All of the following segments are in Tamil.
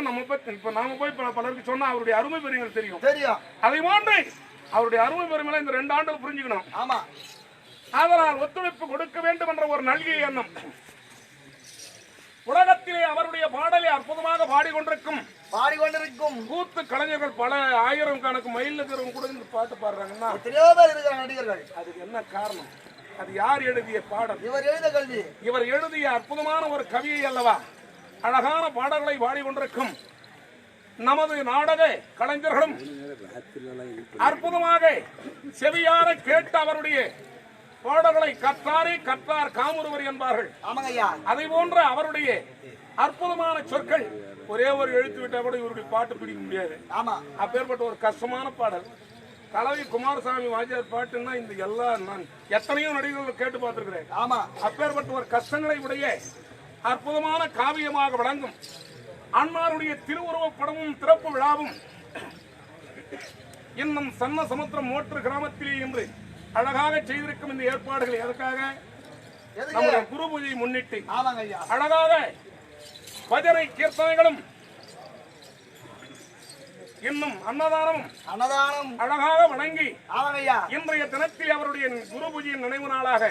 உலகம் நம்ம பத்தி இப்ப நாம போய் பலருக்கு சொன்னா அவருடைய அருமை பெருமைகள் தெரியும். அதை போன்று அவருடைய அருமை பெருமைகளை இந்த 2 ஆண்டுகள் புரிஞ்சுக்கணும். ஆமா, அதனால் ஒத்துழைப்பு கொடுக்க வேண்டும் என்ற ஒரு நல்கிய எண்ணம். உலகத்திலே அவருடைய பாடலை அற்புதமாக பாடிக்கொண்டிருக்கும் கூத்து கலைஞர்கள் பல ஆயிரம் கணக்கு மைல் இருக்கிறவங்க கூட இந்த பாட்டு பாடுறாங்கன்னா நடிகர்கள். அதுக்கு என்ன காரணம்? அது யார் எழுதிய பாடல்? இவர் எழுதிய அற்புதமான ஒரு கவியை அல்லவா? அழகான பாடல்களை பாடிக்கொண்டிருக்கும் நமது நாடக கலைஞர்களும் அற்புதமாக செவியார கேட்டு அவருடைய பாடல்களை கற்றார் காமுறுவர் என்பார்கள். அதை போன்ற அவருடைய அற்புதமான சொற்கள் ஒரே ஒரு எழுத்து விட்டா கூட இவருடைய பாட்டு பிடிக்க முடியாது. அப்பேற்பட்ட ஒரு கஷ்டமான பாடல் கலவை குமாரசாமி வாஜியார் பாட்டுன்னா இந்த எல்லா நான் எத்தனையோ நடிகர்கள் கேட்டு பார்த்திருக்கிறேன். அப்பேற்பட்ட ஒரு கஷ்டங்களை உடைய அற்புதமான காவியமாக விளங்கும் அன்னாருடைய திருவுருவப் படமும் திறப்பு விழாவும் இன்னும் சன்ன சமுத்திரம் மோற்று கிராமத்திலே என்று அழகாக செய்திருக்கும் இந்த ஏற்பாடுகள் எதற்காக? நம்முடைய குரு பூஜையை முன்னிட்டு அழகாக பஜனை கீர்த்தனைகளும் இன்னும் அன்னதானம் அழகாக வணங்கி இன்றைய தினத்தில் அவருடைய குரு பூஜையின் நினைவு நாளாக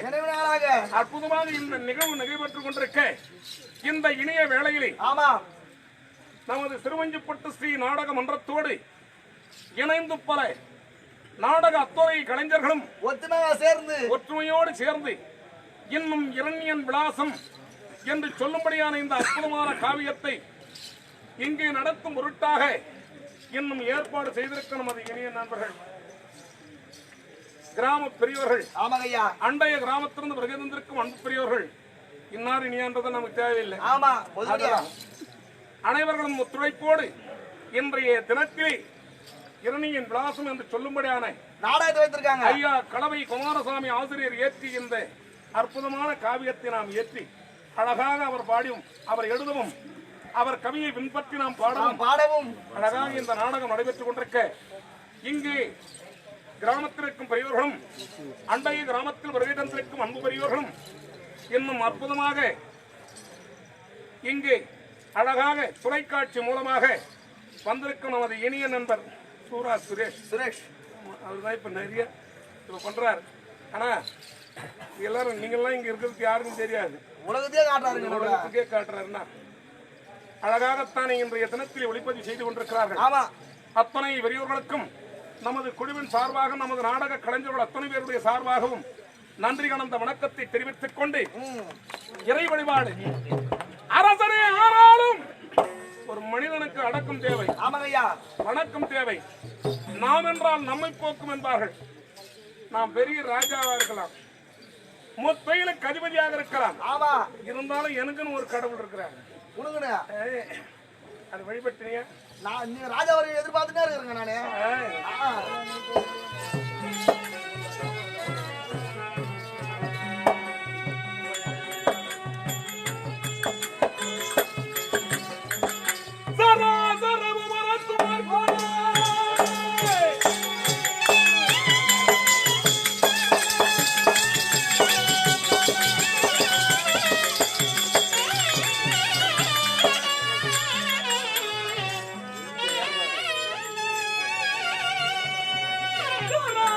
அற்புதமாக இந்த நிகழ்வு நடைபெற்றுக் கொண்டிருக்க இந்த இணைய வேளையிலே நமது திருவஞ்சிப்பட்டு ஸ்ரீ நாடக மன்றத்தோடு இணைந்து பல நாடக அத்துறை கலைஞர்களும் ஒற்றுமையோடு சேர்ந்து இன்னும் இரண்யன் விலாசம் என்று சொல்லும்படியான இந்த அற்புதமான காவியத்தை இங்கே நடத்தும் பொருட்டாக இன்னும் ஏற்பாடு செய்திருக்க நமது இனிய நண்பர்கள் கிராம பெரியவர்கள், அண்டைய கிராமத்திலிருந்து வருகின்றிருக்கும் அன்பு பெரியவர்கள், இன்னார் இனியான்றது நமக்கு தேவையில்லை. அனைவர்களும் ஒத்துழைப்போடு இன்றைய தினத்திலே இரணியின் விலாசம் என்று சொல்லும்படியான நாடகத்தை வைத்திருக்காங்க. ஐயா கலவை குமாரசாமி ஆசிரியர் ஏற்றி இந்த அற்புதமான காவியத்தை நாம் ஏற்றி அழகாக அவர் பாடியும் அவர் எழுதவும் அவர் கவியை பின்பற்றி நாம் பாடவும் அழகாக இந்த நாடகம் நடைபெற்றுக் கொண்டிருக்க இங்கே கிராமத்தில் இருக்கும் பெரியவர்களும் அண்டைய கிராமத்தில் வருகை தந்திருக்கும் அன்பு பெரியவர்களும் இன்னும் அற்புதமாக இங்கே அழகாக தொலைக்காட்சி மூலமாக வந்திருக்கும் நமது இனிய நண்பர் சூரா சுரேஷ் அவர்தான் இப்ப நிறைய பண்றாரு. ஆனா எல்லாரும் நீங்கெல்லாம் இங்க இருக்கிறதுக்கு யாருக்கும் தெரியாது, உலகத்துக்கே காட்டுறாருன்னா அழகாகத்தான் இன்றைய தினத்தில் ஒளிப்பதிவு செய்து கொண்டிருக்கிறார்கள். அத்தனை பெரியவர்களுக்கும் நமது குழுவின் சார்பாக நமது நாடக கலைஞர்கள் அத்தனை பேருடைய சார்பாகவும் நன்றி கலந்த வணக்கத்தை தெரிவித்துக் கொண்டு இறை வழிபாடு அரசரே ஆனாலும் ஒரு மனிதனுக்கு அடக்கம் தேவை, வணக்கம் தேவை. நாம் என்றால் நம்மை போக்கும் என்பார்கள். நாம் பெரிய ராஜாவா இருக்கலாம், முத்தையிலுக்கு அதிபதியாக இருக்கலாம், இருந்தாலும் எனக்குன்னு ஒரு கடவுள் இருக்கிறார். அது வழிபட்டீங்க. நான் ராஜாவை எதிர்பார்த்துட்டே இருக்கிறேங்க நானே. Come on!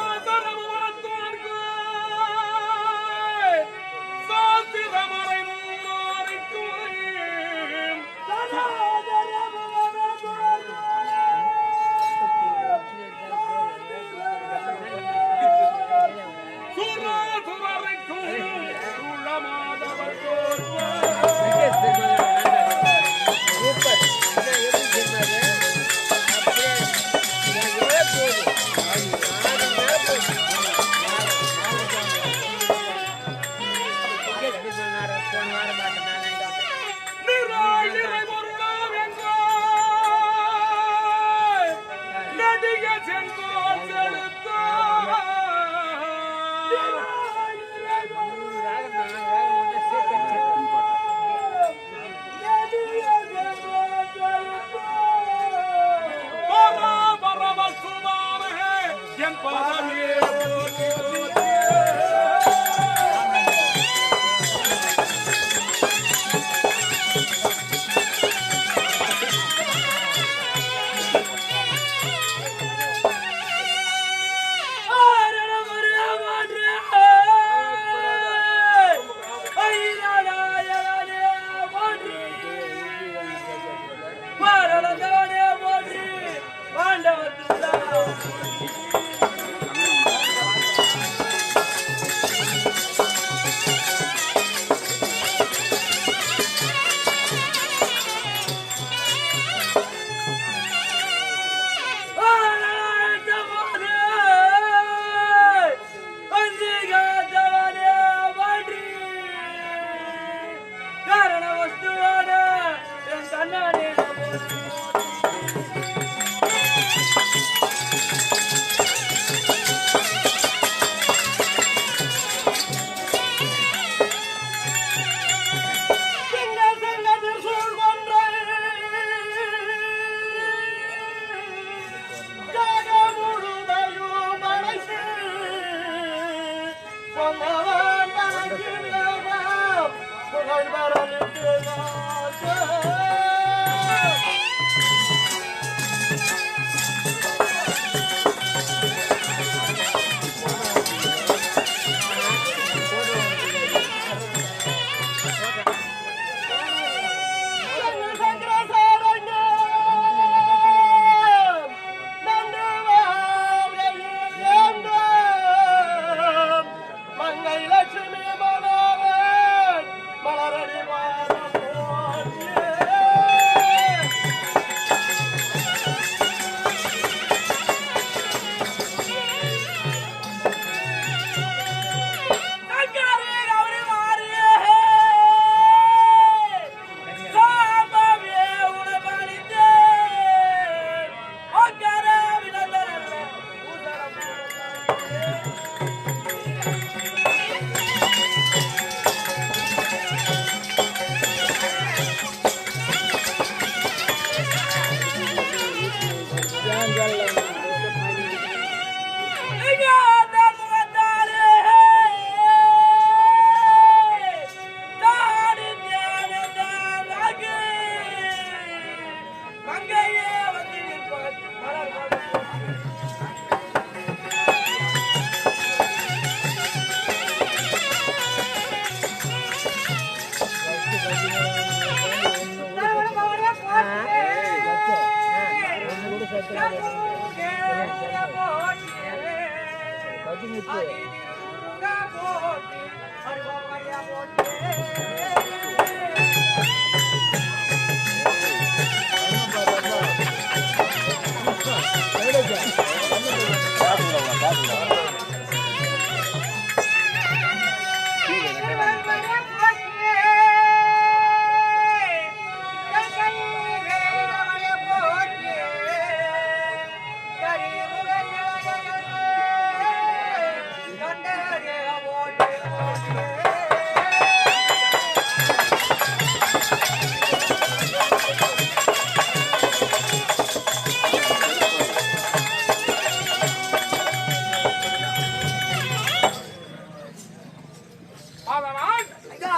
அதனால் ஐயா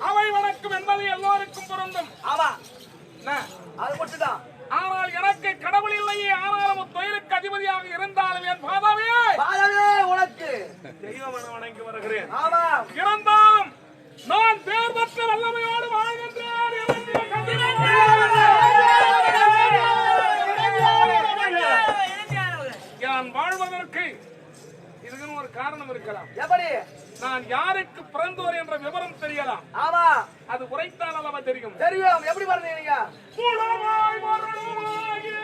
அவை வணக்கம் என்பது எல்லோருக்கும் பொருந்தும். ஆமா என்ன? அது மட்டும்தான். ஆனால் எனக்கு கடவுள் இல்லையே, ஆனாலும் தொழிலுக்கு அதிபதியாக இருந்தாலும் என் பாதாவே பாதமே உனக்கு தெய்வம் என வணங்கி வருகிறேன். ஆமா இருந்தாலும் நான் பேர் பெற்ற வல்லமையோடு வாழ்கின்றேன். என்னுடைய கண்டிப்பாக நான் வாழ்வதற்கு இதுக்குன்னு ஒரு காரணம் இருக்கலாம். எப்படி? நான் யாருக்கு பிறந்தோர் என்ற விவரம் தெரியலாம். ஆமா அது உரைத்தால் அல்லவா தெரியும். தெரியும். எப்படி பண்ணீங்க? உளவாய் மரணமாகிய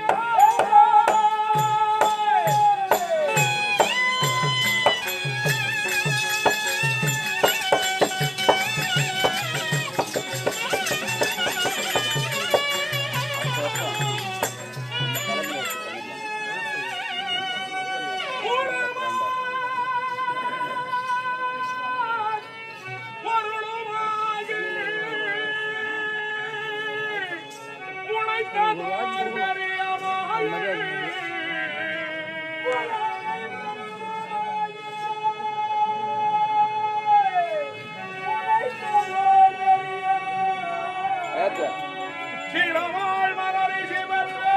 சீரமாய் மலரி சிவந்தே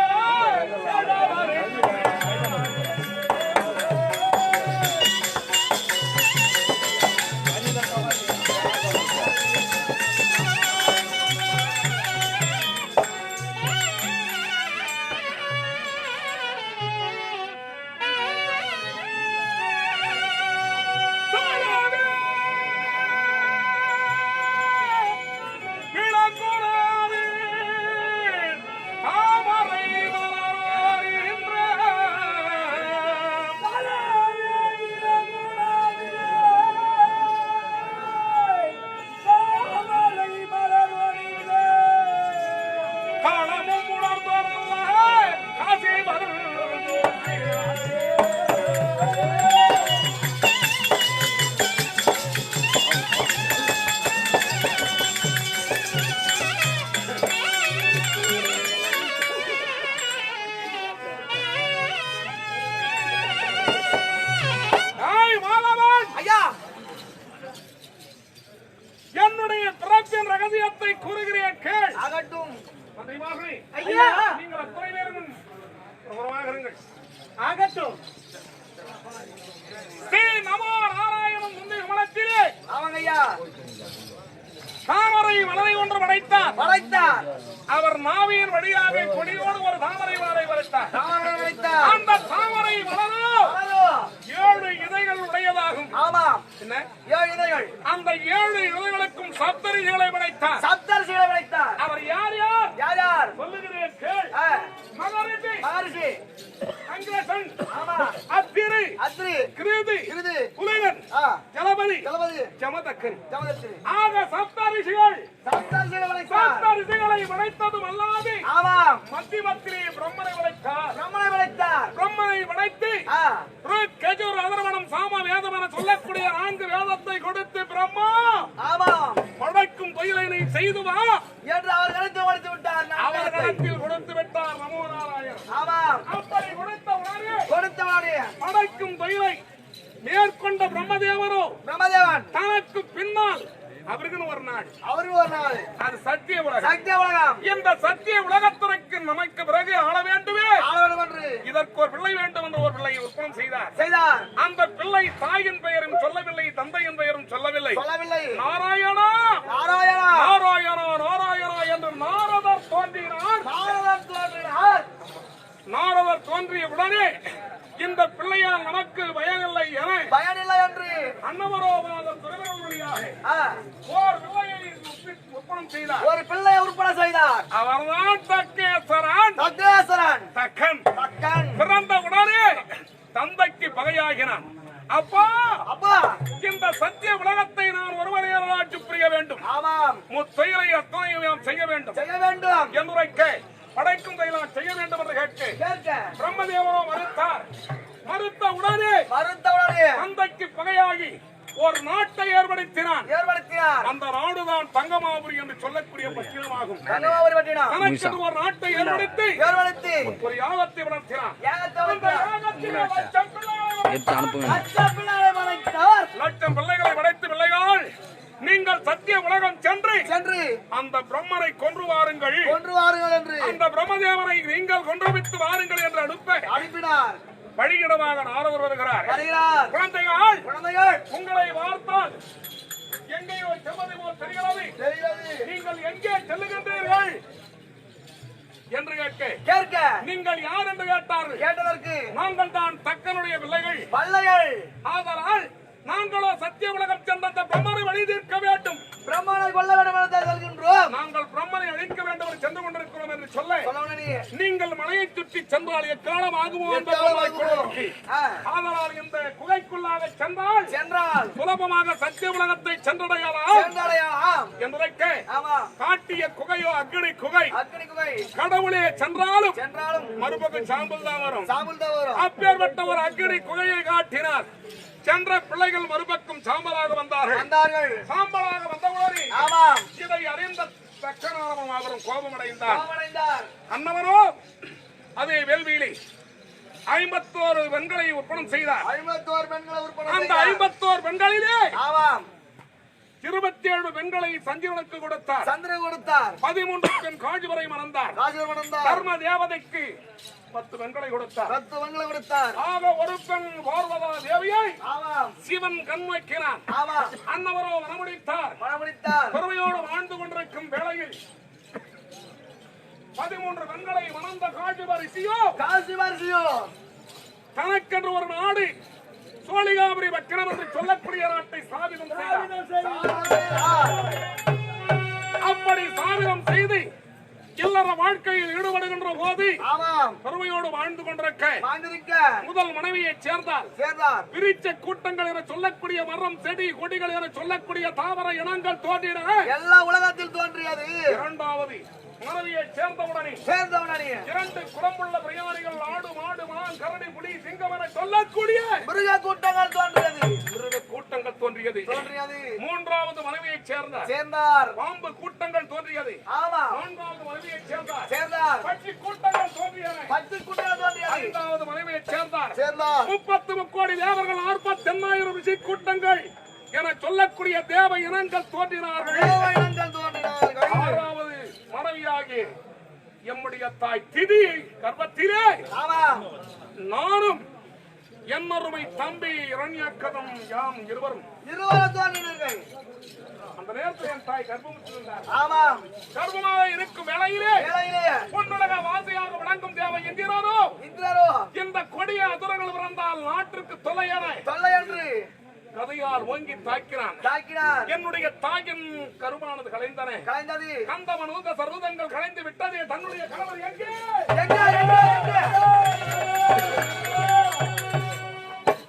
என்னுடைய பிறப்பின் ரகசியத்தை கூறுகிறேன் கேள். ஆகட்டும். ஐயா, நீங்கள் அத்தனை பேரும் பிரபலமாகிறீர்கள். ஆகட்டும். ஸ்ரீ நமோ நாராயணன் முந்தைய குலத்திலே ஆமாங்க ஐயா. தாமரை மலரை ஒன்று படைத்தார். படைத்தார். அவர் நாவியின் வழியாக கொடியோடு ஒரு தாமரை மலரை படைத்தார். தாமரை படைத்தார். அந்த தாமரை மலரோ 7 இதழ்கள் உடையதாகும். ஆமா. என்ன? 7 இதழ்கள். அந்த 7 இதழ்களுக்கும் சப்தரிஷிகளை படைத்தார். சப்தரிஷிகளை படைத்தார். அவர் யார் யார்? யார் யார்? சொல்லுகிறேன் கேள். மகரிஷி, மகரிஷி, அங்கேசன், ஆமா, அத்திரி, அத்ரி, கிருதி, கிருதி, புலிகன், ஜலபதி, ஜலபதி, ஜமதக்கன். ஜமதக்கன். ஆக சப்தரிஷிகள் சப்தரிஷிகளை படைத்தார். சப்தரிஷிகளை படைத்ததும் அல்லாது ஆமா, மத்திமத்திரி பிரம்மனை படைத்தார். பிரம்மனை படைத்தார். பிரம்மனை படைத்து ருக், யஜுர், அதர்வணம், சாம, வேதம் என சொல்லக்கூடிய 4 வேதத்தை கொடுத்து பிரம்மா ஆமா படைக்கும் தொழிலை நீ செய்து வா என்று அவர் கணக்கு கொடுத்து விட்டார். அவர் கணக்கில் கொடுத்து விட்டார். நமோ நாராயணன். ஆமா, அப்படி கொடுத்தவுடனே கொடுத்தவனே படைக்கும் தொழிலை மேற்கொண்ட பிரம்மதேவரோ பிரம்மதேவன் தனக்கு பின்னால் அவருக்குன்னு ஒரு நாடு, அவருக்கு ஒரு நாள் அது சத்திய உலகம். சத்திய உலகம். இந்த சத்திய உலகத்திற்கு நமக்கு பிறகு ஆள வேண்டுமே, ஆளவேண்டும் என்று இதற்கு ஒரு பிள்ளை வேண்டும் என்று ஒரு பிள்ளையை உற்பத்தி செய்தார். செய்தார். அந்த பிள்ளை தாயின் பெயரும் சொல்லவில்லை, தந்தையின் பெயரும் சொல்லவில்லை. சொல்லவில்லை. நாராயணா நாராயணா நாராயணா நாராயணா என்று நாரதர் தோன்றினார். நாரதர் தோன்றினார். நாரதர் தோன்றிய உடனே இந்த பிள்ளையால் நமக்கு பயனில்லை என பயனில்லை என்று அன்னவரோபாத துறைவர்கள் வழியாக ஓர் பிள்ளையை ஒப்பனம் செய்தார். ஒரு பிள்ளை உற்பத்தி செய்தார். அவர்தான் தக்கேசரன். தக்கேசரன் தக்கன் தக்கன் பிறந்த உடனே தந்தைக்கு பகையாகினான். அப்பா அப்பா இந்த சத்திய உலகத்தை நான் ஒருவரே ஆட்சி புரிய வேண்டும். ஆமாம் முத்தொழிலை அத்தனையும் செய்ய வேண்டும் செய்ய வேண்டும் என்றுரைக்க படைக்கும் செயலாம் செய்ய வேண்டும் என்று கேட்க பிரம்மதேவனோ மறுத்தார். மறுத்த உடனே தந்தைக்கு பகையாகி ஒரு நாட்டை ஏற்படுத்தினான். அந்த நாடுதான் தங்கமாபுரி என்று சொல்லக்கூடிய பட்டினமாகும். தனக்கு ஒரு நாட்டை ஏற்படுத்தி ஒரு யாகத்தை வளர்த்தினான். லட்சம் பிள்ளைகளை படைத்து பிள்ளைகள் நீங்கள் சத்திய உலகம் சென்று அந்த பிரம்மனை கொன்று வாருங்கள் என்று அந்த பிரம்மதேவனை நீங்கள் கொன்று விட்டு வாருங்கள் என்று அனுப்பினார். வழியிடமாக நாரதர் வருகிறார். குழந்தைகள் உங்களை வார்த்தால் எங்கேயோ செல்வதை போல் தெரிகிறது. நீங்கள் எங்கே செல்லுகின்றீர்கள் என்று கேட்க நீங்கள் யார் என்று கேட்டதற்கு நாங்கள் தான் தக்கனுடைய பிள்ளைகள். ஆதலால் நாங்களோ சத்திய உலகம் சென்ற அந்த பிரம்மனை வழி தீர்க்க வேண்டும். பிரம்மனை கொல்ல வேண்டும் என்று சொல்கின்றோம். நாங்கள் பிரம்மனை அழிக்க வேண்டும் என்று சென்று கொண்டிருக்கிறோம் என்று சொல்ல நீங்கள் மலையை சுற்றி சென்றால் எக்காலம் ஆகுமோ என்று ஆதலால் இந்த குகைக்குள்ளாக சென்றால் சுலபமாக சத்திய உலகத்தை சென்றடையலாம் என்றுரைக்க காட்டிய குகையோ அக்னி குகை. கடவுளே சென்றாலும் மறுபக்கம் சாம்பல் தான் வரும். அப்பேற்பட்ட ஒரு அக்னி குகையை காட்டினார். சென்ற பிள்ளைகள் மறுபக்கம் சாம்பலாக வந்தார்கள். சாம்பலாக வந்தவரை இதை அறிந்த தக்கனாரவன் அவரும் கோபமடைந்தார். அன்னவரோ அதே வேள்வியிலே 51 பெண்களை உற்பத்தி செய்தார். அந்த 51 பெண்களிலே 27 பெண்களை சந்திரனுக்கு கொடுத்தார். 13 பெண் காஞ்சிவரை மணந்தார். தர்ம தேவதைக்கு 10 பெண்களை கொடுத்தார். ஆக ஒரு பெண் பார்வதா தேவியை சிவன் கண் வைக்கிறான். அன்னவரோ மனமுடித்தார். பெருமையோடு வாழ்ந்து கொண்டிருக்கும் வேளையில் 13 பெண்களை மணந்த காஞ்சிவரிசியோ தனக்கென்று ஒரு நாடு சோழிகாபுரி வக்கணம் என்று சொல்லக்கூடிய நாட்டை சாதிதம் அப்படி சாதிதம் செய்து இல்லற வாழ்க்கையில் ஈடுபடுகின்ற போது பெருமையோடு வாழ்ந்து கொண்டிருக்க முதல் மனைவியை சேர்ந்தார். விரிச்ச கூட்டங்கள் என சொல்லக்கூடிய மரம் செடி கொடிகள் என சொல்லக்கூடிய தாவர இனங்கள் தோன்றின. எல்லா உலகத்தில் தோன்றியது. இரண்டாவது மனைவியை சேர்ந்தவுடனே 2 குடம்புள்ள பிரயாணிகள் ஆடு மாடு மான் கரடி புலி சிங்கம் என சொல்லக்கூடிய மிருக கூட்டங்கள் தோன்றியது. மூன்றாவது மனைவியை சேர்ந்தார். பாம்பு கூட்டங்கள் தோன்றியது. நான்காவது மனைவியை சேர்ந்தார். பட்சி கூட்டங்கள் தோன்றியது. ஐந்தாவது மனைவியை சேர்ந்தார். 33 கோடி தேவர்கள் 48,000 ரிஷி கூட்டங்கள் என சொல்லக்கூடிய தேவ இனங்கள் தோன்றினார்கள். ஆறாவது மனைவியாகி எம்முடைய தாய் திதி கர்ப்பத்திலே நானும் என்னருமை தம்பி இரண்யக்கதம் யாம் இருவரும் அந்த நேரத்தில் என் தாய் கர்ப்பமாக இருக்கும் வேளையிலே பொன்னுலக வாசியாக விளங்கும் தேவை என்கிறாரோ இந்த கொடிய அதுரங்கள் பிறந்தால் நாட்டிற்கு தொல்லை என்று கதையால் ஓங்கி தாக்கினான். என்னுடைய தாயின் கருமானது கலைந்தது. கந்தமனூத சர்வதங்கள் கலைந்து விட்டது. தன்னுடைய கணவர் எங்கே?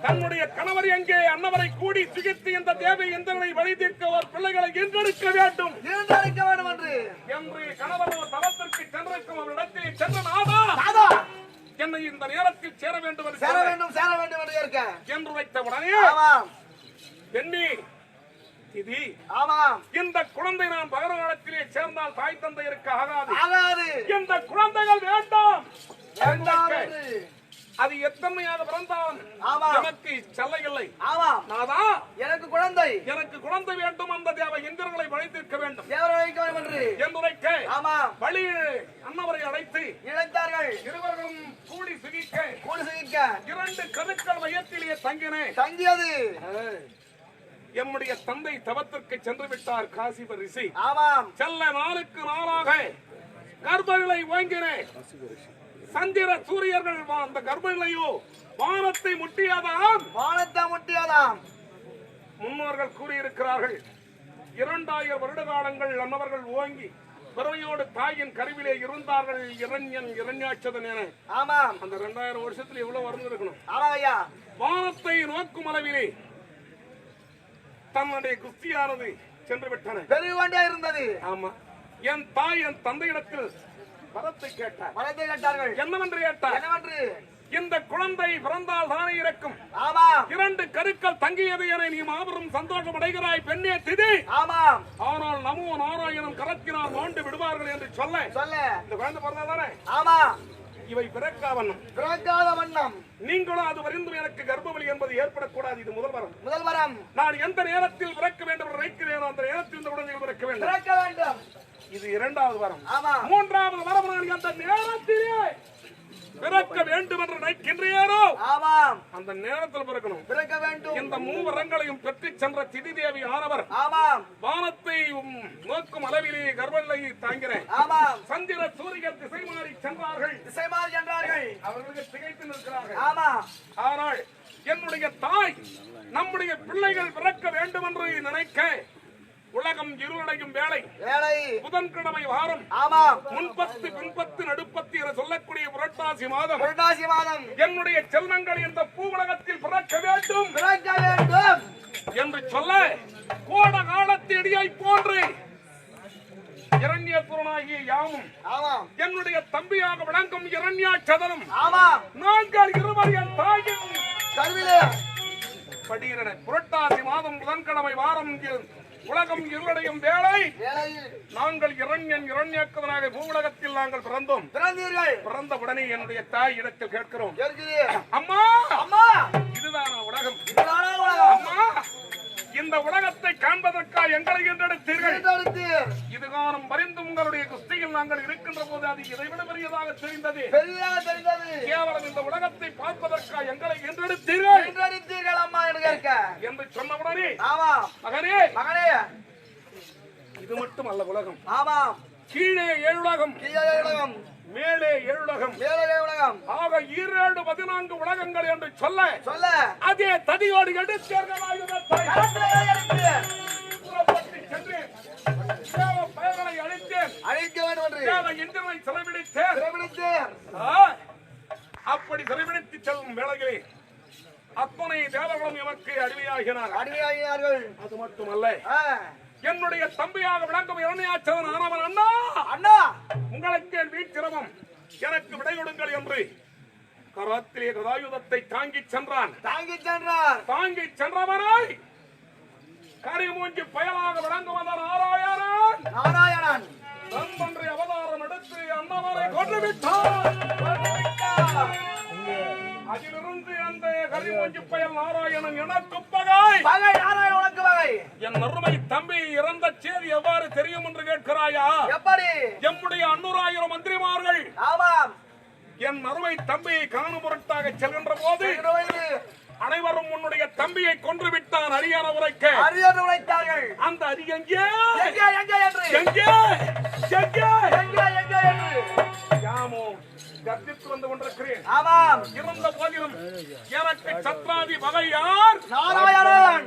தன்னுடைய கணவர் எங்கே? அன்னவரை கூடி சுகித்து இந்த தேவை எந்தனை வழி தீர்க்க ஒரு பிள்ளைகளை ஈன்றெடுக்க வேண்டும் என்று கணவர் தவத்திற்கு சென்றிருக்கும் அவரிடத்தில் சென்ற நாதா என்னை இந்த நேரத்தில் சேர வேண்டும் என்று வைத்த உடனே பெண்ணே இது இந்த குழந்தை நான் பகரகாலத்திலே சேர்ந்தால் தாய் தந்தையருக்கு ஆகாது. இந்த குழந்தைகள் வேண்டாம். அது எத்தனையாக பிறந்தாலும் எனக்கு செல்ல இல்லை. எனக்கு குழந்தை வேண்டும். அந்த தேவ இந்திரங்களை வழித்திருக்க வேண்டும் என்று வழி அன்னவரை அழைத்து இருவர்களும் கூடி சுகிக்க 2 கருக்கள் மையத்திலேயே தங்கியது. எம்முடைய தந்தை தவத்திற்கு சென்று விட்டார். காசிப ரிஷி செல்ல நாளுக்கு நாளாக கர்ப்பங்களை ஓங்கினேன். சந்திர சூரியர்கள் அந்த கர்ப்பநிலையோ வானத்தை முட்டியாதாம். வானத்தை முட்டியதாம். முன்னோர்கள் கூறியிருக்கிறார்கள் 2000 வருட காலங்கள் அன்னவர்கள் ஓங்கி பிறவையோடு தாயின் கருவிலே இருந்தார்கள். இரண்யன் இரண்யாட்சதன் என. ஆமாம். அந்த 2000 வருஷத்துல எவ்வளவு வளர்ந்திருக்கணும். ஆமா ஐயா. வானத்தை நோக்கும் அளவிலே தன்னுடைய குஸ்தியானது சென்று விட்டன. பெரிய கொண்டே இருந்தது. ஆமா. என் தாய் என் தந்தையிடத்தில் வரத்தை கேட்டார். வரத்தை கேட்டார்கள். என்னவென்று கேட்டார். என்னவென்று? இந்த குழந்தை பிறந்தால் தானே இறக்கும். ஆமாம். 2 கருக்கள் தங்கியது என நீ மாபெரும் சந்தோஷம் அடைகிறாய் பெண்ணே திதி. ஆமாம். ஆனால் நமோ நாராயணம் கரத்தினால் மாண்டு விடுவார்கள் என்று சொல்ல இந்த குழந்தை பிறந்தால் தானே. ஆமா. இவை பிறக்காவண்ணம் பிறக்காத வண்ணம் நீங்களும் அது வரிந்தும் எனக்கு கர்ப்பவலி என்பது ஏற்படக்கூடாது. இது முதல் வரம். முதல் வரம். நான் எந்த நேரத்தில் பிறக்க வேண்டும் என்று நினைக்கிறேன் அந்த நேரத்தில் இந்த குழந்தைகள் பிறக்க வேண்டும். பிறக்க வேண்டும். இது 2வது வரம். ஆமா. 3வது வரம். நான் அந்த நேரத்திலே பிறக்க வேண்டும் என்று நினைக்கின்றேனோ ஆமாம். அந்த நேரத்தில் பிறக்கணும். பிறக்க வேண்டும். இந்த 3 வரங்களையும் பெற்று சென்ற திதி தேவி ஆனவர் ஆமாம். வானத்தை நோக்கும் அளவிலே கர்ப்பநிலையை தாங்கிறேன். ஆமாம். சந்திர சூரியன் திசை மாறி சென்றார்கள். திசை மாறி சென்றார்கள். அவர்களுக்கு திகைத்து நிற்கிறார்கள். ஆமாம். ஆனால் என்னுடைய தாய் நம்முடைய பிள்ளைகள் பிறக்க வேண்டும் என்று நினைக்க உலகம் இருளடையும் வேளை வேலை புதன்கிழமை வாரம் ஆமாம். முன்பத்து பின்பத்து நடுப்பத்து என சொல்லக்கூடிய புரட்டாசி மாதம் புரட்டாசி மாதம் என்னுடைய செல்வங்கள் இந்த பூவுலகத்தில் பிறக்க வேண்டும் பிறக்க வேண்டும் என்று சொல்ல கோட காலத்து இடியை போன்று இரண்யபுரனாகிய யாமும் ஆமாம். என்னுடைய தம்பியாக விளங்கும் இரண்யாட்சதனும் ஆமாம். நாங்கள் இருவர் என் தாயின் கருவிலே படுகிறன. புரட்டாசி மாதம் புதன்கிழமை வாரம் உலகம் இருளடையும் வேளை வேலையில் நாங்கள் இரண்யக்கதனாக பூவுலகத்தில் நாங்கள் பிறந்தோம். பிறந்தீர்கள். பிறந்த உடனே என்னுடைய தாய் இடத்தில் கேட்கிறோம். கேட்கிறீர். அம்மா அம்மா இதுதான் உலகம். இதுதானா உலகம்? அம்மா இந்த உலகத்தை காண்பதற்காக எங்களை என்றெடுத்தீர்கள். எடுத்தீர். இதுகாலம் வரிந்து உங்களுடைய குஸ்தியில் நாங்கள் இருக்கின்ற போது அது இதைவிட பெரியதாக தெரிந்தது. பெரிதாக தெரிந்தது. கேவலம் இந்த உலகத்தை பார்ப்பதற்காக எங்களை என்றெடுத்தீர்கள் எடுத்தீர்கள் அம்மா என்று கேட்க என்று சொன்னவுடனே ஆமா. மகனே மகனே இது மட்டும் அல்ல உலகம். ஆமாம். கீழே 7 உலகம் கீழே உலகம் மேலே 7 உலகம் மேலே உலகம் ஆக 7 14 உலகங்கள் என்று சொல்ல சொல்ல அதே தடியோடு எடுத்தேர்கள் ஆயுதத்தை புறப்பட்டு சென்று தேவ பயங்களை அழித்தேன். அழிக்க வேண்டும் என்று தேவ இந்திரனை சிறைபிடித்தேன். சிறைபிடித்தேன். அப்படி சிறைபிடித்து செல்லும் வேளைகளே அத்தனை தேவர்களும் எமக்கு அடிமையாகினார். அடிமையாகினார்கள். அது மட்டுமல்ல ஆ. என்னுடைய தம்பியாக விளங்கும் இரண்யாட்சதன் ஆனவன் அண்ணா அண்ணா உங்களுக்கு என் வீச்சிரமம் எனக்கு விடை கொடுங்கள் என்று கராத்திலே கதாயுதத்தை தாங்கி சென்றான். தாங்கி சென்றார். தாங்கி சென்றவனாய் கரிமூஞ்சி பயலாக விளங்குவதன் நாராயணன் நாராயணன் தன்பன்றி அவதாரம் எடுத்து அண்ணவரை கொண்டு விட்டான். அதிலிருந்து அந்த கரிமூஞ்சி பயல் நாராயணன் எனக்கு பகை. பகை நாராயணன் உனக்கு பகை. என் அருமை தம்பி இறந்த செய்தி எவ்வாறு தெரியும் என்று கேட்கிறாயா? எப்படி? எம்முடைய 600,000 மந்திரிமார்கள் ஆமாம். என் அருமை தம்பியை காணும் பொருட்டாக செல்கின்ற போது அனைவரும் உன்னுடைய தம்பியை கொன்று விட்டான் அரியான உரைக்க. அரியணை உழைத்தார்கள். அந்த அரி எங்கே எங்கே எங்கே என்று எங்கே எங்கே எங்கே எங்கே என்று யாமோ கர்ஜித்து வந்து கொண்டிருக்கிறேன். ஆமாம். இருந்த போதிலும் எனக்கு சத்ராதி வகை யார்? நாராயணன்.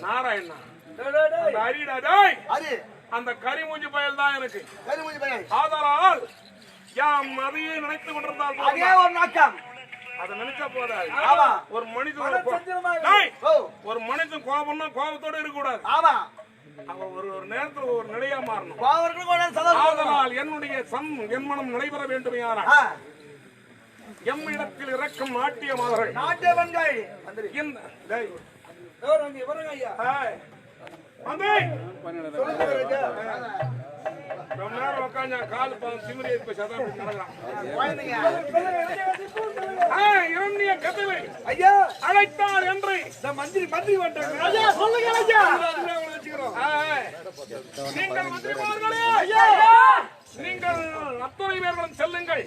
நாராயணன் அந்த அரிடாய் அது அந்த கரிமூஞ்சி பயல் தான் எனக்கு. கரிமூஞ்சி பகை. ஆதலால் யாம் அதையே நினைத்துக் கொண்டிருந்தால் அதே ஒரு நோக்கம். அதை நினைச்சா போதாது. ஆமா. ஒரு மனிதன் ஓ. ஒரு மனிதன் கோபம்னா கோபத்தோட இருக்க கூடாது. ஆமா. அவன் ஒரு நேரத்துல ஒரு நிலையா மாறணும். பாவர்களுக்கு ஒரு சந்தோஷம். ஆதலால் என்னுடைய என் மனம் நடைபெற வேண்டுமையானால் ஆ. எம்மிடத்தில் இறக்கும் நாட்டிய மாதர்கள் நாட்டிய பெண்கள் இந்த டேய், இவருங்க இவருங்க ஐயா. ஏய், வந்து. ரொம்ப நேரம் உட்காந்து கால் திமிரி இப்ப சதா நடக்கலாம். இரண்டிய கதவை ஐயா அழைத்தார் என்று மந்திரி வந்துட்டாங்க. ஐயா சொல்லுங்க ஐயா. நீங்கள் மந்திரிமார்களே நீங்கள் அத்தனை பேர்களும் செல்லுங்கள்.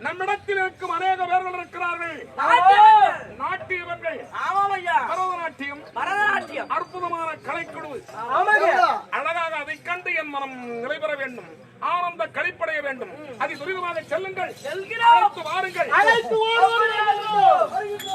நம்மிடத்தில் இருக்கும் அநேக பேர்கள் இருக்கிறார்கள். நாட்டியவர்கள் பரதநாட்டியம் பரதநாட்டியம் அற்புதமான கலைக்குழு. அழகாக அதை கண்டு என் மனம் மனம் நிலைபெற வேண்டும், ஆனந்த கழிப்படைய வேண்டும். அதி துரிதமாக செல்லுங்கள், செல்கிறோம். அழைத்து வாருங்கள். அழைத்து வாருங்கள்.